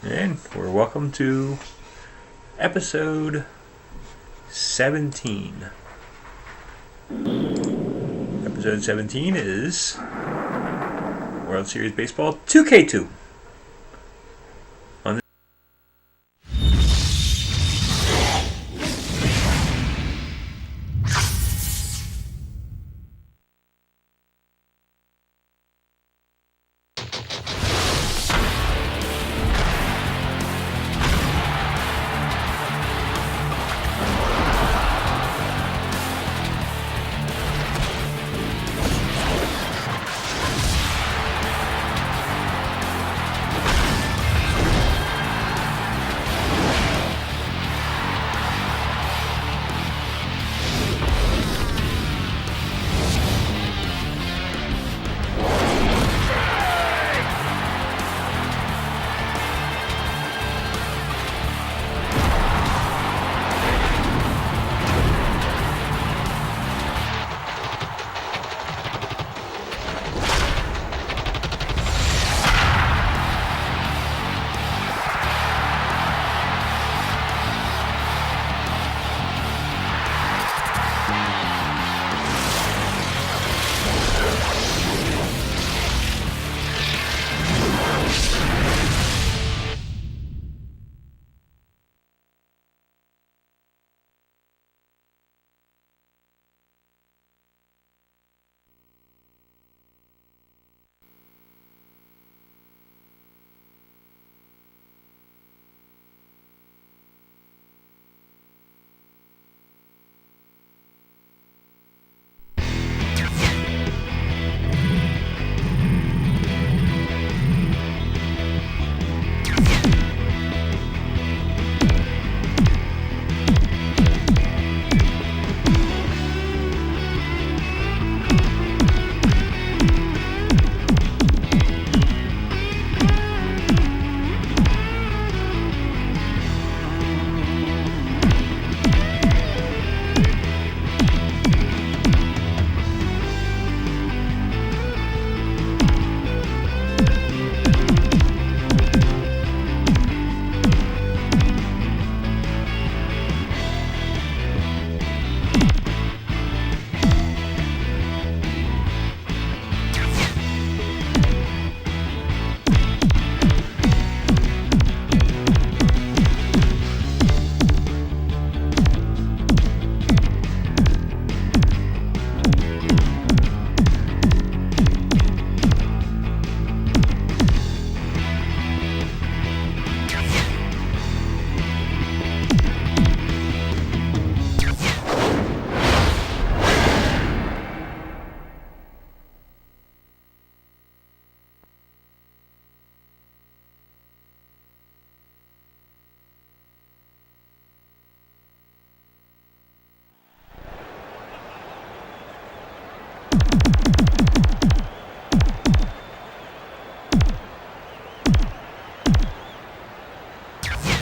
And we're welcome to episode 17. Episode 17 is World Series Baseball 2K2.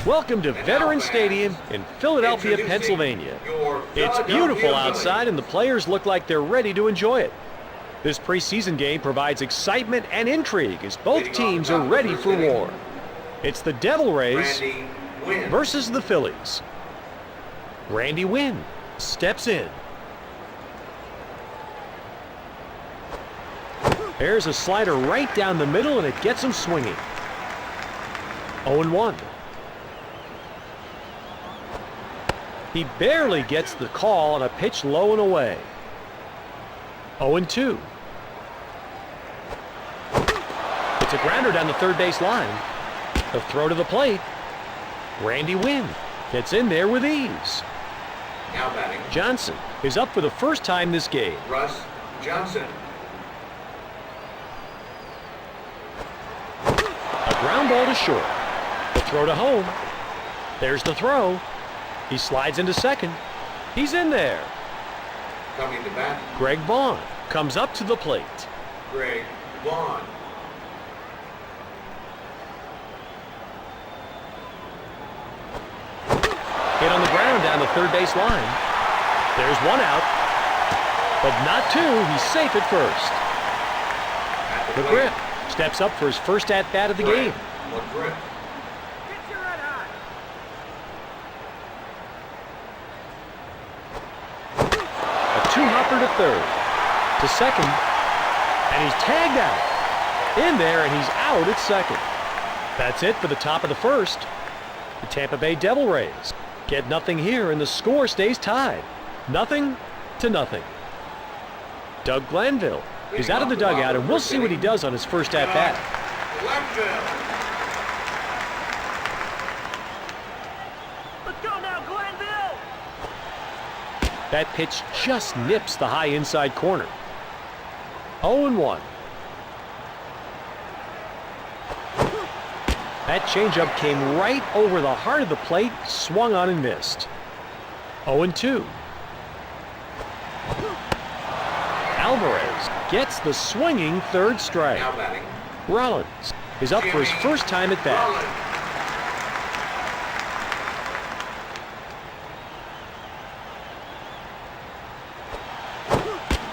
Welcome to Veterans Stadium in Philadelphia, Pennsylvania. It's beautiful outside and the players look like they're ready to enjoy it. This preseason game provides excitement and intrigue as both teams are ready for war. It's the Devil Rays versus the Phillies. Randy Wynn steps in. There's a slider right down the middle and it gets him swinging. 0-1. He barely gets the call on a pitch low and away. 0-2. It's a grounder down the third base line. The throw to the plate. Randy Wynn gets in there with ease. Now batting. Johnson is up for the first time this game. Russ Johnson. A ground ball to short. The throw to home. There's the throw. He slides into second. He's in there. Coming to bat. Greg Vaughn comes up to the plate. Greg Vaughn. Hit on the ground down the third base line. There's one out, but not two. He's safe at first. At The plate. grip steps up for his first at-bat of the game. One grip. two-hopper to third. To second. And he's tagged out. In there, and he's out at second. That's it for the top of the first. The Tampa Bay Devil Rays get nothing here, and the score stays tied. 0-0. Doug Glanville is out of the dugout, and we'll see what he does on his first at-bat. Left field. Let's go now, Glenville! That pitch just nips the high inside corner. 0-1. That changeup came right over the heart of the plate, swung on and missed. 0-2. Alvarez gets the swinging third strike. Now batting. Rollins is up for his first time at bat. Rollins.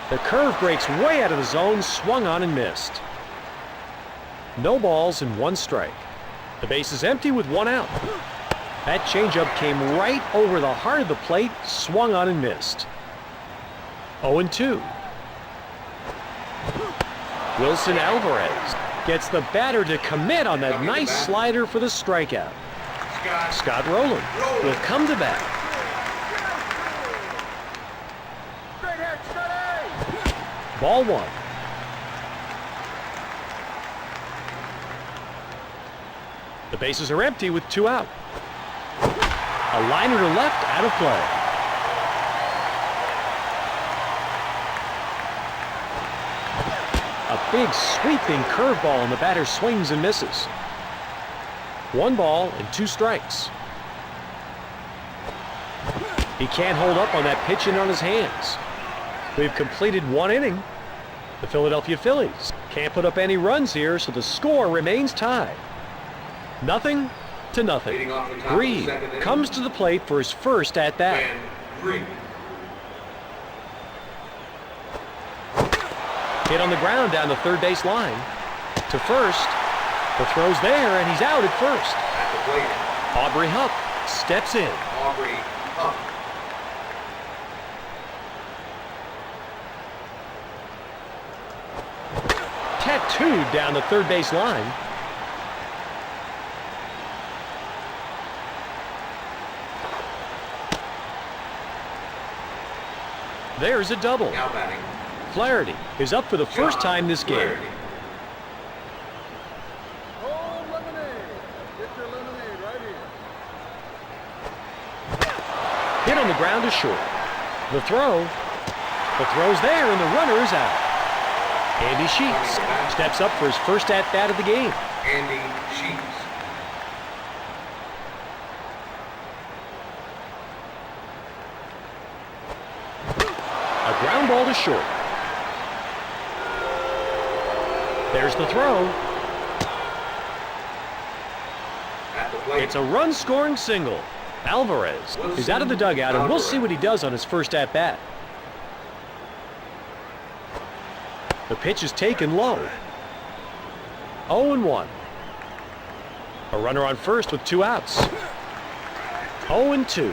The curve breaks way out of the zone, swung on and missed. No balls and one strike. The base is empty with one out. That changeup came right over the heart of the plate, swung on and missed. 0-2. Wilson Alvarez gets the batter to commit on that nice slider for the strikeout. Scott Rowland will come to bat. Straight ahead, steady! Ball one. The bases are empty with two out. A liner to left, out of play. A big sweeping curveball, and the batter swings and misses. 1 ball and 2 strikes. He can't hold up on that pitch in on his hands. We've completed 1 inning. The Philadelphia Phillies can't put up any runs here, so the score remains tied. 0-0. Leading off the top of the Green second inning. comes to the plate for his first at-bat. Ben Green. Hit on the ground down the third base line. To first. The throw's there, and he's out at first. At the plate. Aubrey Hupp steps in. Aubrey Hupp. Tattooed down the third base line. There's a double. Now batting. Flaherty is up for the first time this game. Flaherty. Oh, lemonade! Get your lemonade right here. Hit on the ground to short. The throw's there, and the runner is out. Andy Sheets steps up for his first at-bat of the game. Andy Sheets. A ground ball to short. There's the throw. At the plate. It's a run-scoring single. Alvarez is out of the dugout, and we'll see what he does on his first at-bat. The pitch is taken low. 0-1. A runner on first with 2 outs. 0-2.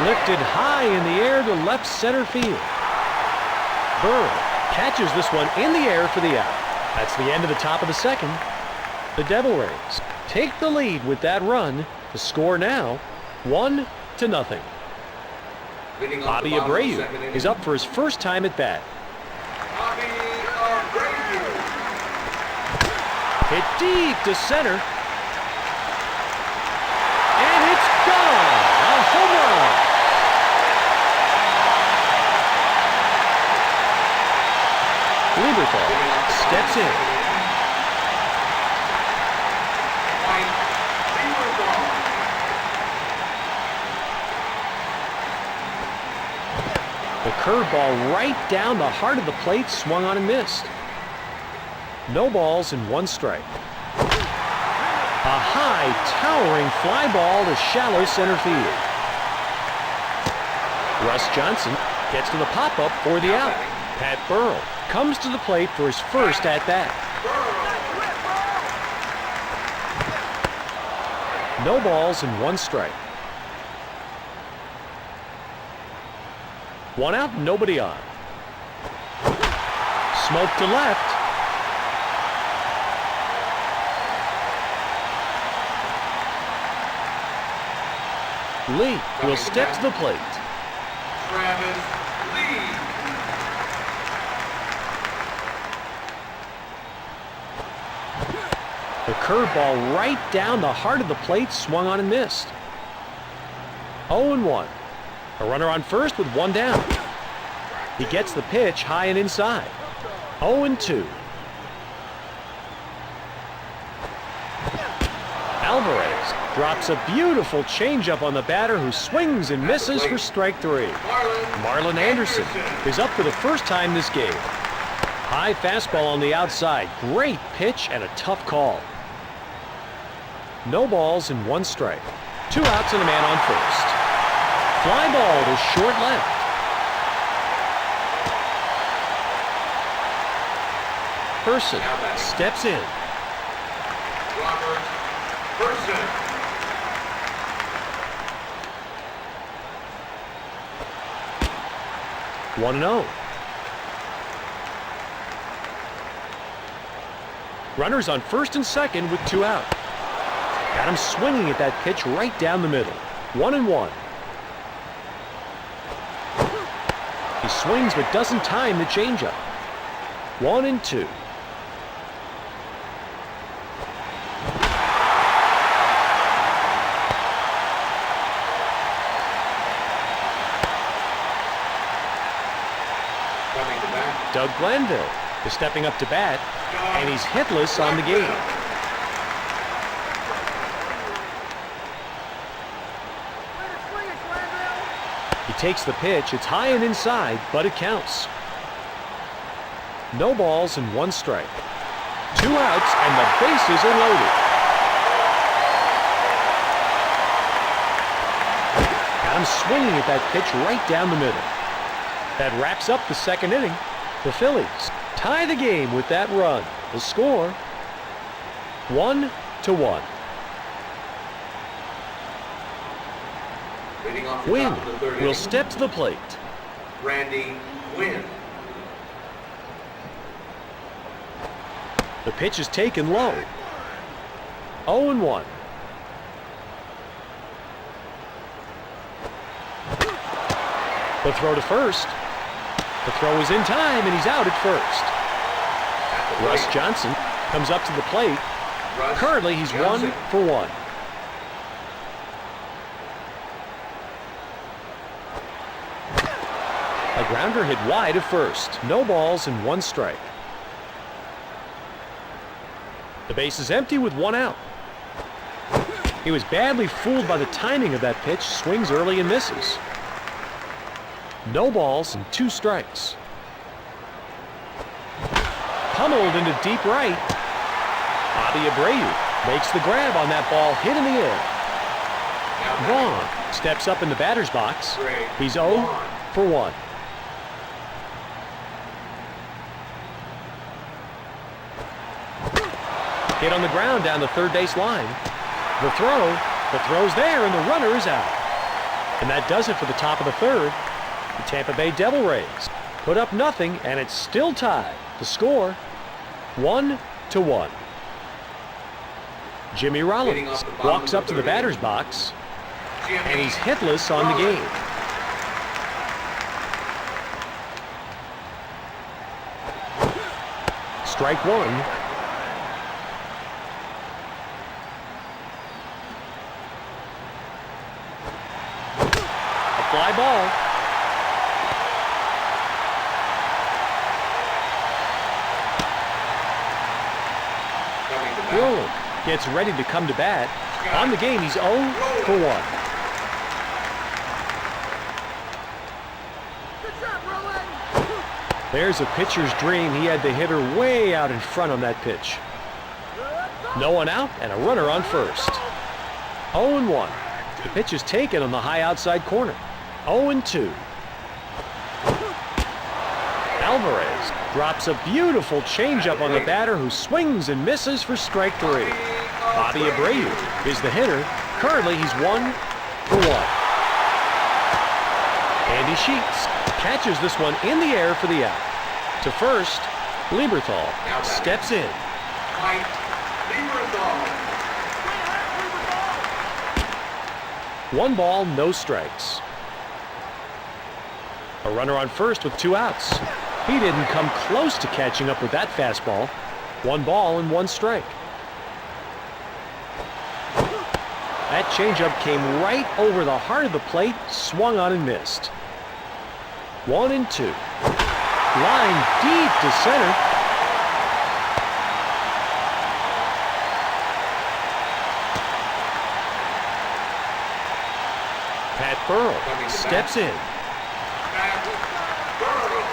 Lifted high in the air to left center field. Burrow catches this one in the air for the out. That's the end of the top of the second. The Devil Rays take the lead with that run. The score now 1-0. Leading off Bobby the bottom of the Abreu second inning. is up for his first time at bat. Bobby Abreu. Hit deep to center. And it's gone! A home run! Lieberthal steps in. White. Lieberthal. The curveball right down the heart of the plate, swung on and missed. No balls and 1 strike. A high, towering fly ball to shallow center field. Russ Johnson gets to the pop-up for the out. Pat Burrell comes to the plate for his first at-bat. No balls and one strike. One out, nobody on. Smoke to left. Lee will step to the plate. Travis Lee. The curveball right down the heart of the plate, swung on and missed. 0-1. A runner on first with one down. He gets the pitch high and inside. 0-2. Alvarez drops a beautiful changeup on the batter, who swings and misses for strike three. Marlon Anderson is up for the first time this game. High fastball on the outside. Great pitch and a tough call. No balls and one strike. 2 outs and a man on first. Fly ball to short left. Person steps in. Robert Person. 1-0. Runners on first and second with 2 out. Got him swinging at that pitch right down the middle. 1-1. He swings but doesn't time the changeup. 1-2. Coming to bat. Doug Glanville is stepping up to bat, and he's hitless on the game. He takes the pitch. It's high and inside, but it counts. No balls and one strike. 2 outs, and the bases are loaded. Got him swinging at that pitch right down the middle. That wraps up the second inning. The Phillies tie the game with that run. The score, 1-1. Leading off the Wynn top of the third will inning, step to the plate. Randy Wynn. The pitch is taken low. 0-1. The throw to first. The throw is in time, and he's out at first. At the Russ plate, Johnson comes up to the plate. Russ Currently, he's Johnson. 1 for 1. A grounder hit wide at first. No balls and one strike. The base is empty with 1 out. He was badly fooled by the timing of that pitch. Swings early and misses. No balls and 2 strikes. Pummeled into deep right. Bobby Abreu makes the grab on that ball, hit in the air. Vaughn steps up in the batter's box. He's 0 for 1. Hit on the ground down the third base line. The throw's there, and the runner is out. And that does it for the top of the third. The Tampa Bay Devil Rays put up nothing, and it's still tied. The score, 1-1. Jimmy Rollins walks up to the batter's box, and he's hitless on the game. Strike 1. Fly ball. Coming to bat. Roland gets ready to come to bat. On the game, he's 0 for 1. There's a pitcher's dream. He had the hitter way out in front on that pitch. No one out and a runner on first. 0-1. The pitch is taken on the high outside corner. 0-2. Alvarez drops a beautiful changeup on the batter, who swings and misses for strike 3. Bobby Abreu is the hitter. Currently, he's 1 for 1. Andy Sheets catches this one in the air for the out. To first, Lieberthal steps in. Mike Lieberthal. 1 ball, no strikes. A runner on first with 2 outs. He didn't come close to catching up with that fastball. 1 ball and 1 strike. That changeup came right over the heart of the plate, swung on and missed. 1 and 2. Line deep to center. Pat Burrell steps in. Pat Burrell.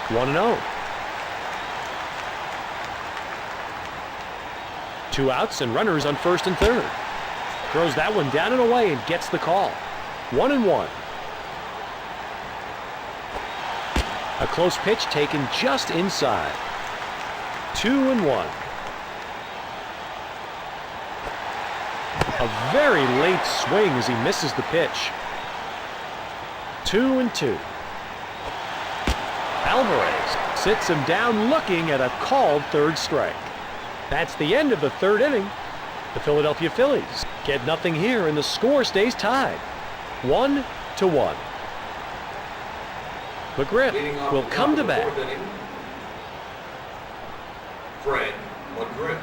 1-0. 2 outs and runners on first and third. Throws that one down and away and gets the call. 1-1. A close pitch taken just inside. 2-1. A very late swing as he misses the pitch. 2-2. Alvarez sits him down looking at a called third strike. That's the end of the third inning. The Philadelphia Phillies get nothing here and the score stays tied. 1-1. McGriff will come to bat. Fred McGriff.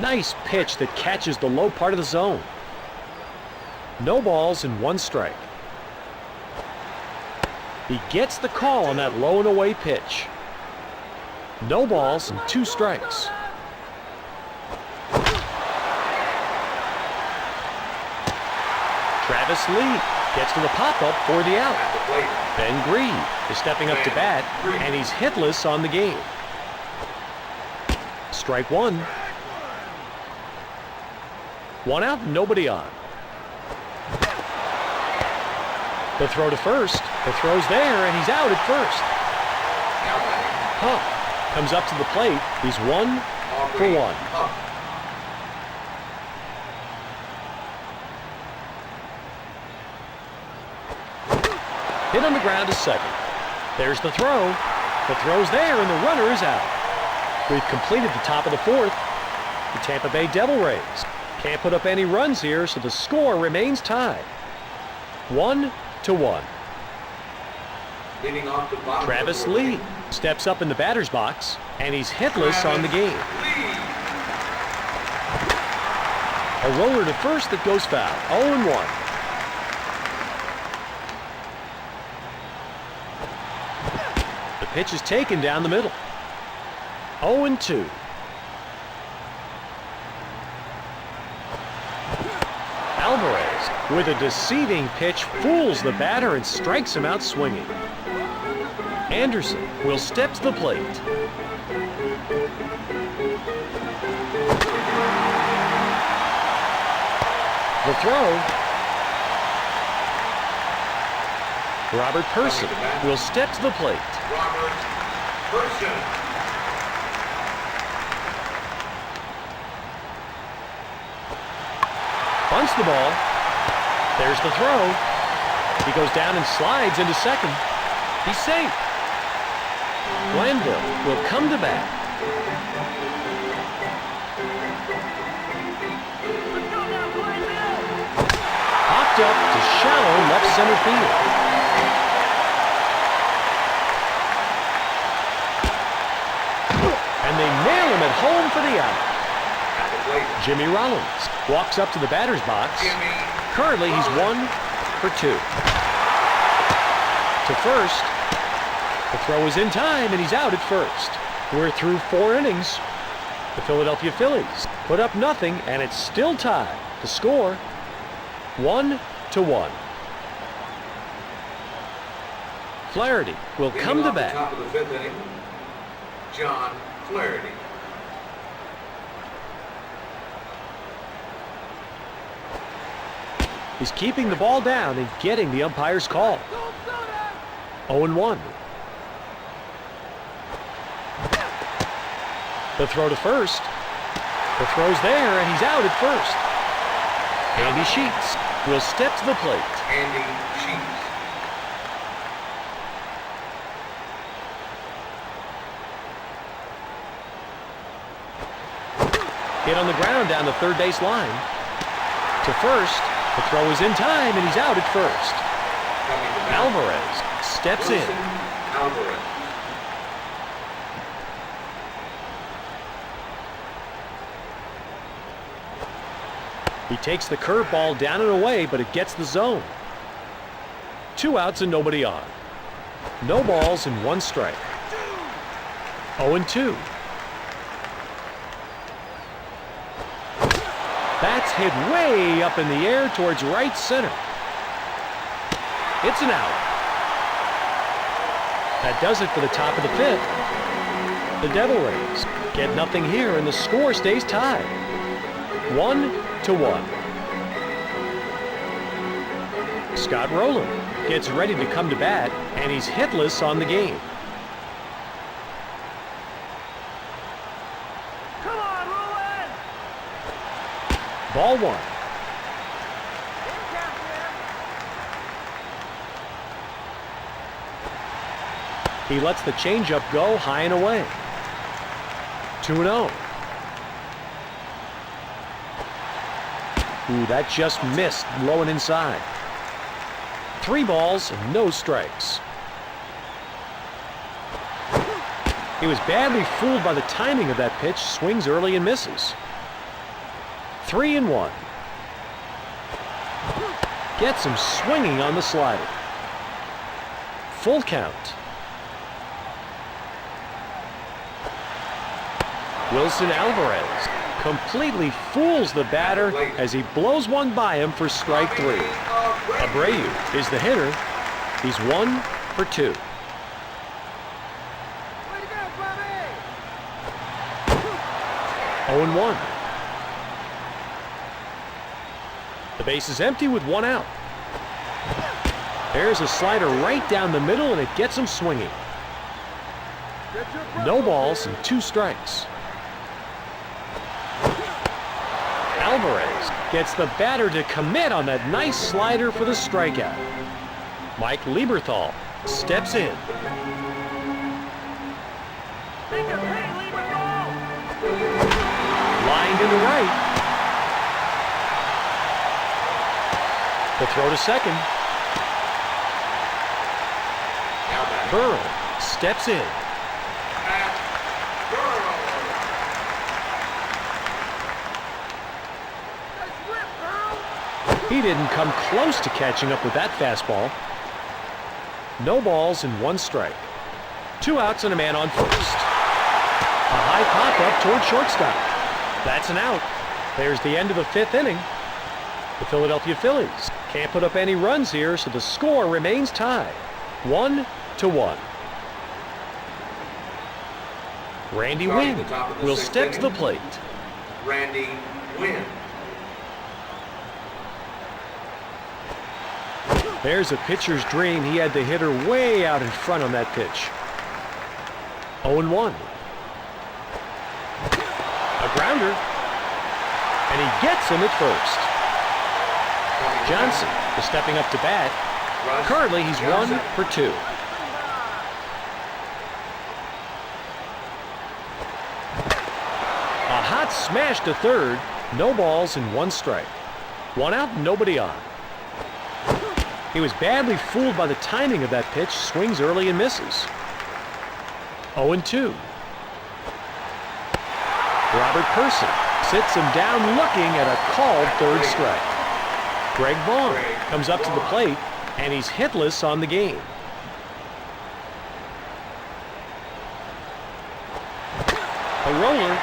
Nice pitch that catches the low part of the zone. No balls and 1 strike. He gets the call on that low and away pitch. No balls and 2 strikes. Travis Lee gets to the pop-up for the out. Ben Grieve is stepping up to bat, and he's hitless on the game. Strike 1. 1 out, nobody on. The throw to first. The throw's there, and he's out at first. Huff comes up to the plate. He's 1 for 1. Hit on the ground to second. There's the throw. The throw's there, and the runner is out. We've completed the top of the fourth. The Tampa Bay Devil Rays can't put up any runs here, so the score remains tied. 1-1. Leading off the bottom. Travis Lee steps up in the batter's box, and he's hitless on the game. A roller to first that goes foul. 0-1. The pitch is taken down the middle. 0-2. Alvarez, with a deceiving pitch, fools the batter and strikes him out swinging. Anderson will step to the plate. The throw. Robert Person will step to the plate. Robert Person. Bunts the ball. There's the throw. He goes down and slides into second. He's safe. Glanville will come to bat. Popped up to shallow left center field. And they nail him at home for the out. Jimmy Rollins walks up to the batter's box. Currently, he's 1 for 2. To first. The throw is in time, and he's out at first. We're through 4 innings. The Philadelphia Phillies put up nothing, and it's still tied. The score, 1-1. Flaherty will come to bat. Top of the 5th inning, John Flaherty. He's keeping the ball down and getting the umpire's call. 0-1. The throw to first. The throw's there, and he's out at first. Andy Sheets will step to the plate. Andy Sheets. Hit on the ground down the third base line. To first. The throw is in time, and he's out at first. Alvarez steps in. Alvarez. He takes the curveball down and away, but it gets the zone. 2 outs and nobody on. No balls and 1 strike. 0-2. That's hit way up in the air towards right center. It's an out. That does it for the top of the 5th. The Devil Rays get nothing here, and the score stays tied. 1-1. Scott Rowland gets ready to come to bat, and he's hitless on the game. Come on, Roland! Ball 1. He lets the changeup go high and away. 2-0. Ooh, that just missed low and inside. 3 balls and no strikes. He was badly fooled by the timing of that pitch. Swings early and misses. 3-1. Gets him swinging on the slider. Full count. Wilson Alvarez completely fools the batter as he blows one by him for strike 3. Abreu is the hitter. He's 1 for 2. Way to go, Bobby! 0-1. The base is empty with 1 out. There's a slider right down the middle, and it gets him swinging. Get your breath No up, balls baby. and 2 strikes. Alvarez gets the batter to commit on that nice slider for the strikeout. Mike Lieberthal steps in. Take a hit, leave it go! Lined into right. The throw to second. Now batting. Burrow steps in. Matt Burrow. Nice whip, girl! He didn't come close to catching up with that fastball. No balls and 1 strike. 2 outs and a man on first. A high pop-up toward shortstop. That's an out. There's the end of the 5th inning. The Philadelphia Phillies can't put up any runs here, so the score remains tied. 1-1. Randy Starting Wynn the top of the will 6th step to the inning. plate. Randy Wynn. There's a pitcher's dream. He had the hitter way out in front on that pitch. 0-1. A grounder. And he gets him at first. Johnson is stepping up to bat. Russ Currently, he's 1 Johnson. for 2. A hot smash to third. No balls and 1 strike. 1 out, nobody on. He was badly fooled by the timing of that pitch. Swings early and misses. 0-2. Robert Person sits him down looking at a called third strike. Greg Vaughn comes up to the plate, and he's hitless on the game. A roller.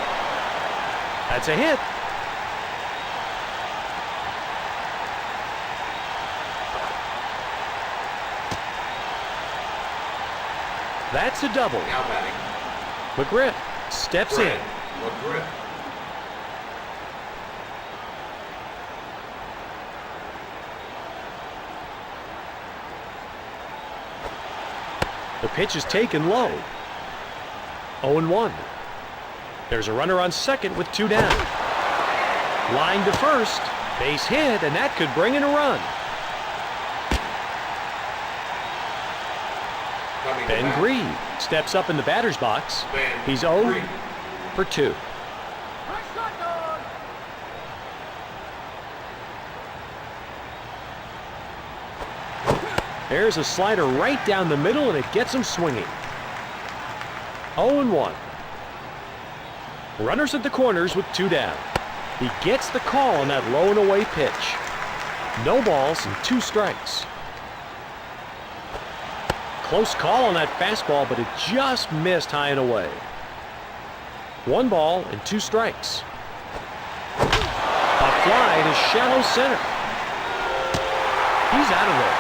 That's a hit. That's a double. Now batting. McGriff steps in. Greg McGriff. The pitch is taken low. 0-1. There's a runner on second with 2 down. Line to first. Base hit, and that could bring in a run. Ben Green steps up in the batter's box. He's 0 for 2. There's a slider right down the middle, and it gets him swinging. 0-1. Runners at the corners with 2 down. He gets the call on that low and away pitch. No balls and 2 strikes. Close call on that fastball, but it just missed high and away. 1 ball and 2 strikes. A fly to shallow center. He's out of there.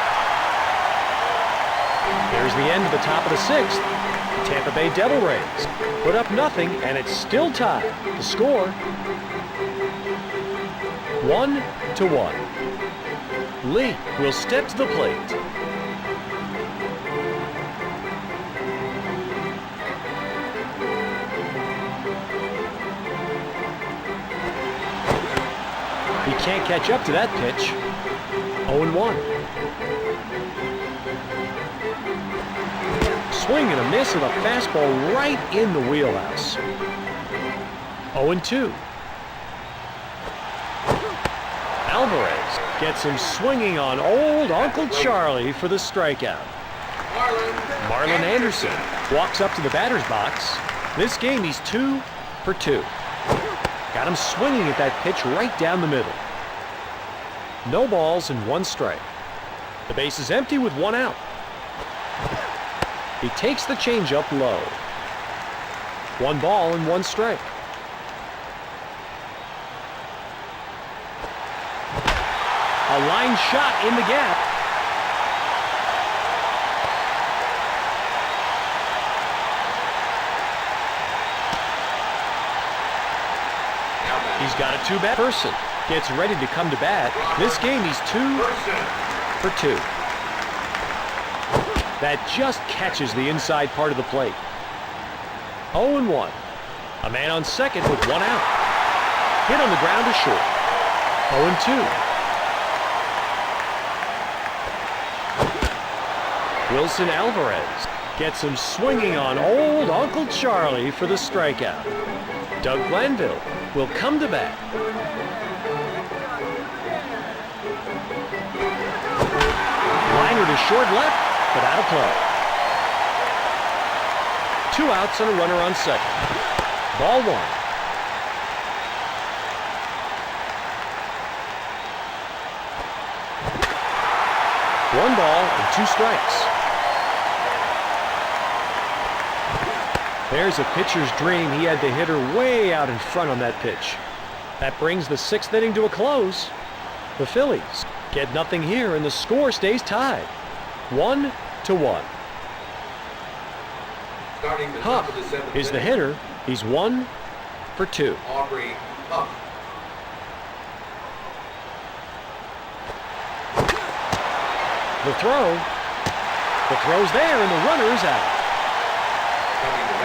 There's the end of the top of the 6th. The Tampa Bay Devil Rays put up nothing, and it's still tied. The score, 1-1. Lee will step to the plate. He can't catch up to that pitch. 0-1. Swing and a miss of a fastball right in the wheelhouse. 0-2. Alvarez gets him swinging on old Uncle Charlie for the strikeout. Marlon Anderson walks up to the batter's box. This game he's 2 for 2. Got him swinging at that pitch right down the middle. No balls and 1 strike. The base is empty with 1 out. He takes the changeup low. 1 ball and 1 strike. A line shot in the gap. He's got a 2-bat person. Gets ready to come to bat. This game he's 2 for 2. That just catches the inside part of the plate. 0-1. A man on second with 1 out. Hit on the ground to short. 0-2. Wilson Alvarez gets him swinging on old Uncle Charlie for the strikeout. Doug Glanville will come to bat. Liner to short left, but out of play. 2 outs and a runner on second. Ball 1. One ball and 2 strikes. There's a pitcher's dream. He had the hitter way out in front on that pitch. That brings the 6th inning to a close. The Phillies get nothing here, and the score stays tied. 1-1. Huff is the hitter. He's 1 for 2. Aubrey Huff. The throw. The throw's there, and the runner is out.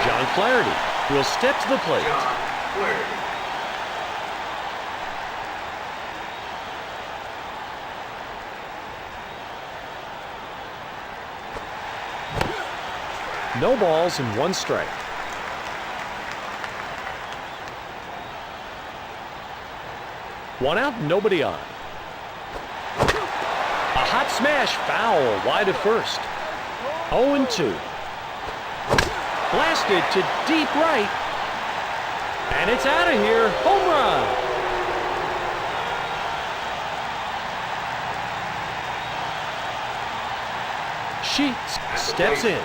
John Flaherty will step to the plate. John Flaherty. No balls and 1 strike. One out, nobody on. A hot smash foul wide of first. 0-2. Blasted to deep right. And it's out of here. Home run. Sheets steps in.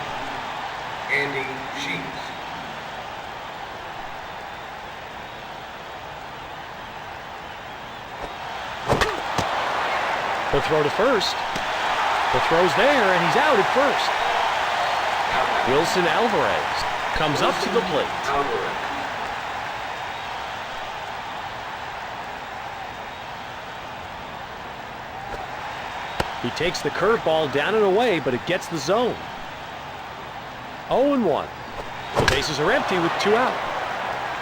Andy Sheets. The throw to first. The throw's there, and he's out at first. Wilson Alvarez comes up to the plate. Alvarez. He takes the curveball down and away, but it gets the zone. 0-1. The bases are empty with 2 out.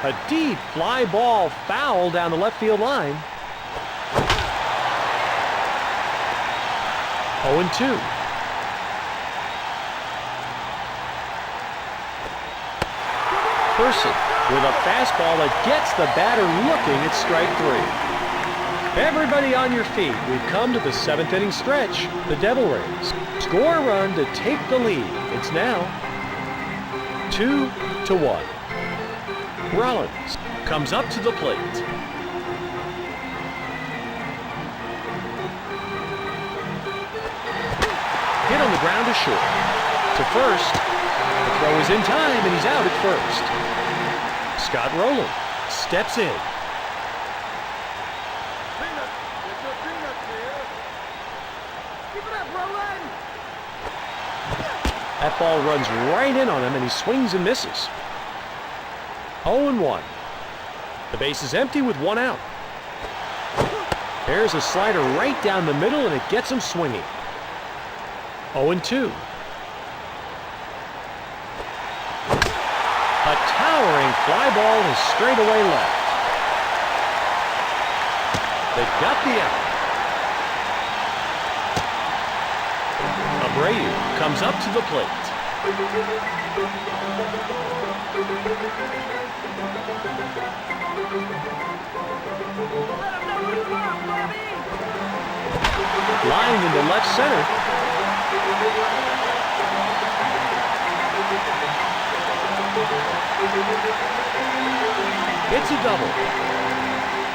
A deep fly ball foul down the left field line. 0-2. Person with a fastball that gets the batter looking at strike 3. Everybody on your feet. We've come to the 7th inning stretch. The Devil Rays score a run to take the lead. It's now 2-1. Rollins comes up to the plate. Hit on the ground to short. To first. The throw is in time and he's out at first. Scott Rowland steps in. Peanut. Get your peanuts here. Keep it up, Roland. That ball runs right in on him and he swings and misses. 0-1. The base is empty with 1 out. There's a slider right down the middle and it gets him swinging. 0-2. A towering fly ball is straight away left. They got the out. Abreu comes up to the plate. Lined into left center. It's a double.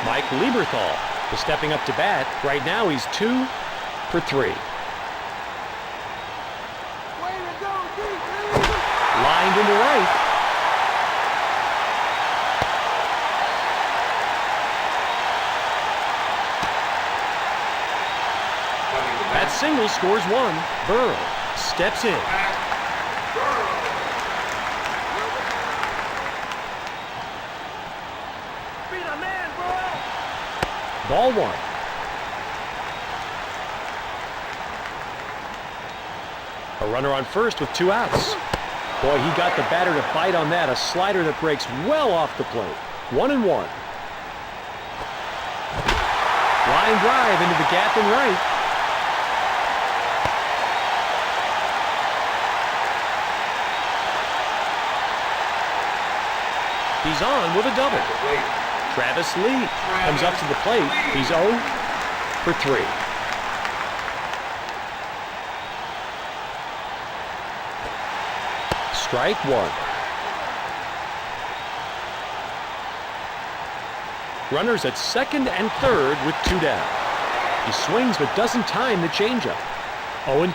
Mike Lieberthal is stepping up to bat. Right now he's 2 for 3. Way to go, deep. Lined into right. That single scores 1. Burrow steps in. Be the man, Burrow. Ball 1. A runner on first with 2 outs. Boy, he got the batter to bite on that. A slider that breaks well off the plate. 1-1. Line drive into the gap in right. He's on with a double. Travis Lee comes up to the plate. He's 0 for 3. Strike 1. Runners at second and third with 2 down. He swings but doesn't time the changeup. 0-2. A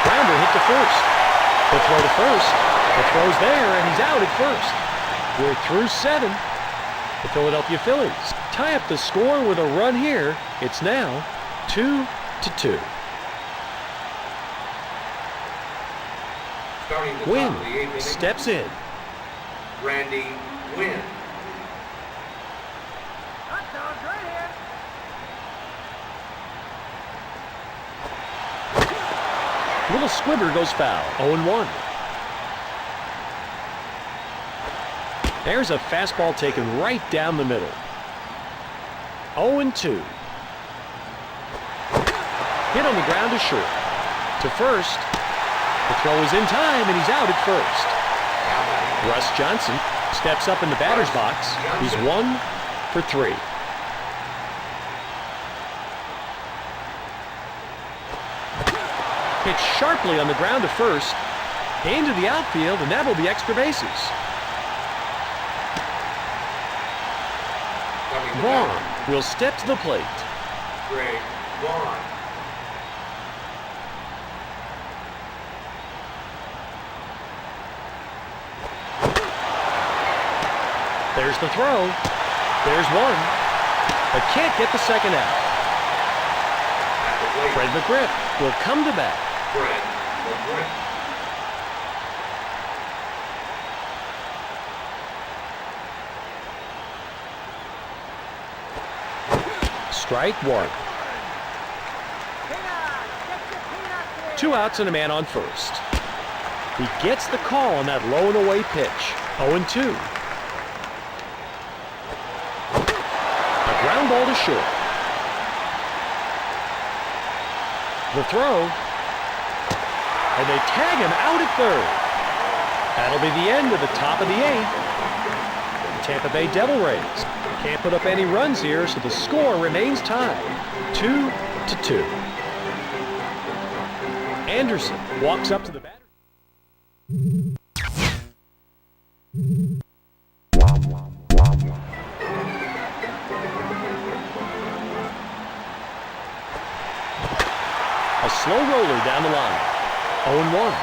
grounder hit to first. The throw to first. The throw's there, and he's out at first. We're through 7. The Philadelphia Phillies tie up the score with a run here. It's now 2-2. Starting the top Wynn of the 8th inning, steps in. Randy Wynn. Hot dog right here. Little squibber goes foul. 0-1. There's a fastball taken right down the middle. 0-2. Hit on the ground to short. To first. The throw is in time, and he's out at first. Russ Johnson steps up in the batter's box. He's 1 for 3. Hit sharply on the ground to first. Into the outfield, and that will be extra bases. Vaughn will step to the plate. Greg Vaughn. There's the throw. There's 1. But can't get the second out. At the plate, Fred McGriff will come to bat. Fred McGriff. Strike 1. 2 outs and a man on first. He gets the call on that low and away pitch. 0-2. A ground ball to short. The throw. And they tag him out at third. That'll be the end of the top of the 8th. Tampa Bay Devil Rays can't put up any runs here, so the score remains tied. 2-2. Anderson walks up to the batter. A slow roller down the line. 0-1.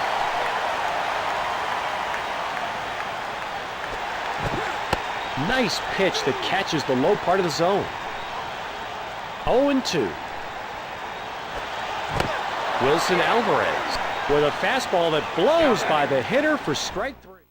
Nice pitch that catches the low part of the zone. 0-2. Wilson Alvarez with a fastball that blows by the hitter for strike 3.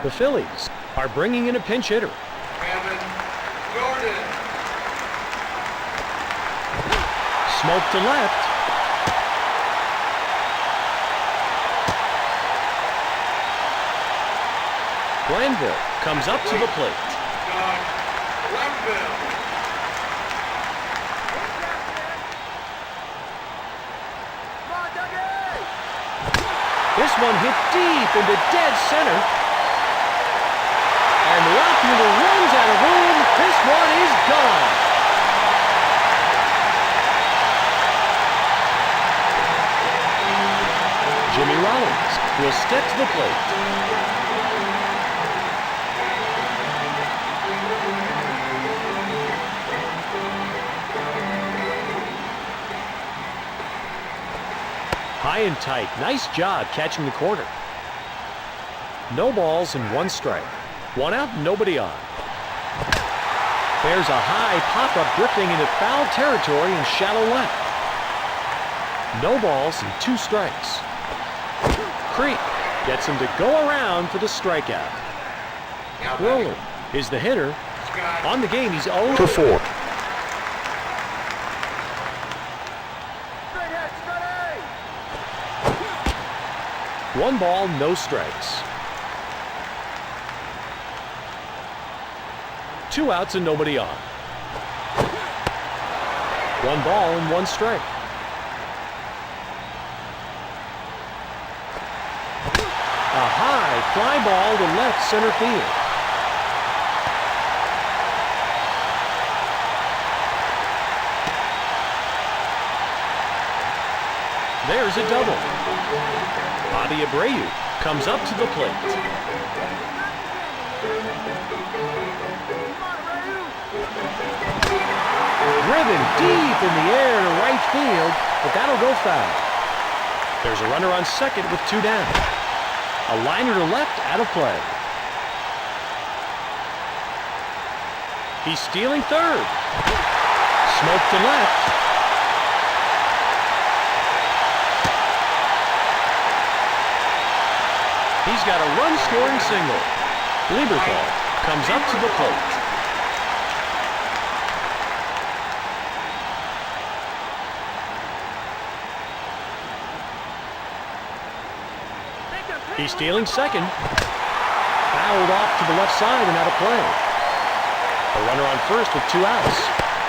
The Phillies are bringing in a pinch hitter. Kevin Jordan. Smoke to left. Glanville comes up to the plate. Doug Glenville. Come on, Dougie! This one hit deep into dead center. And the outfielder runs out of room. This one is gone. Jimmy Rollins will step to the plate. High and tight. Nice job catching the corner. No balls and 1 strike. 1 out, nobody on. There's a high pop-up drifting into foul territory in shallow left. No balls and 2 strikes. Creek gets him to go around for the strikeout. Roller is the hitter. On the game, he's 0 for 4. Straight hit, Scotty! 1 ball, no strikes. 2 outs and nobody on. 1 ball and 1 strike. A high fly ball to left center field. There's a double. Bobby Abreu comes up to the plate. Driven deep in the air to right field, but that'll go foul. There's a runner on second with 2 down. A liner to left, out of play. He's stealing third. Smoke to left. He's got a run-scoring single. Lieberthal comes up to the plate. He's stealing second. Fouled off to the left side and out of play. A runner on first with 2 outs.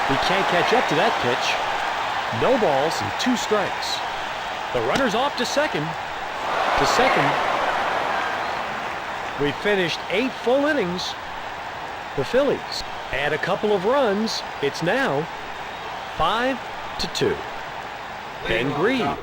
He can't catch up to that pitch. No balls and 2 strikes. The runner's off to second. We finished 8 full innings. The Phillies add a couple of runs. It's now 5-2. Ben Grieve.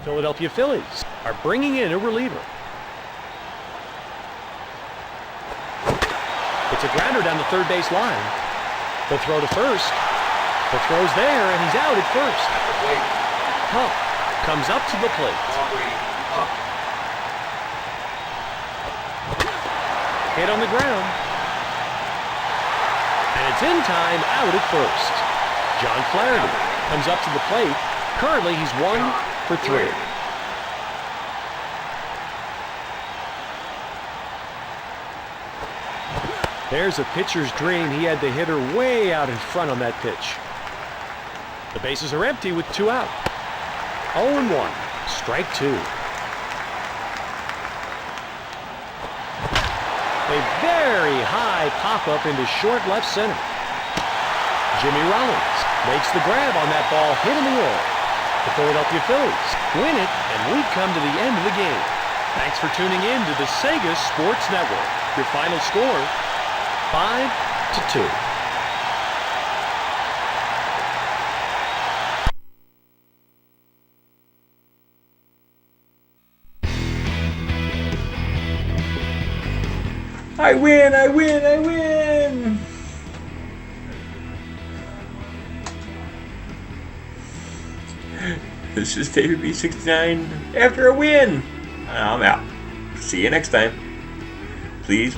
Philadelphia Phillies are bringing in a reliever. It's a grounder down the third base line. The throw to first. The throw's there, and he's out at first. At the plate, Huff comes up to the plate. Aubrey Huff. Hit on the ground. And it's in time, out at first. John Flaherty comes up to the plate. Currently, he's 1 for 3. There's a pitcher's dream. He had the hitter way out in front on that pitch. The bases are empty with 2 out. 0-1, strike 2. A very high pop-up into short left center. Jimmy Rollins makes the grab on that ball, hit in the air. The Philadelphia Phillies win it, and we've come to the end of the game. Thanks for tuning in to the Sega Sports Network. Your final score, 5-2. I win! I win! I win! This is David B69 after a win. I'm out. See you next time. Please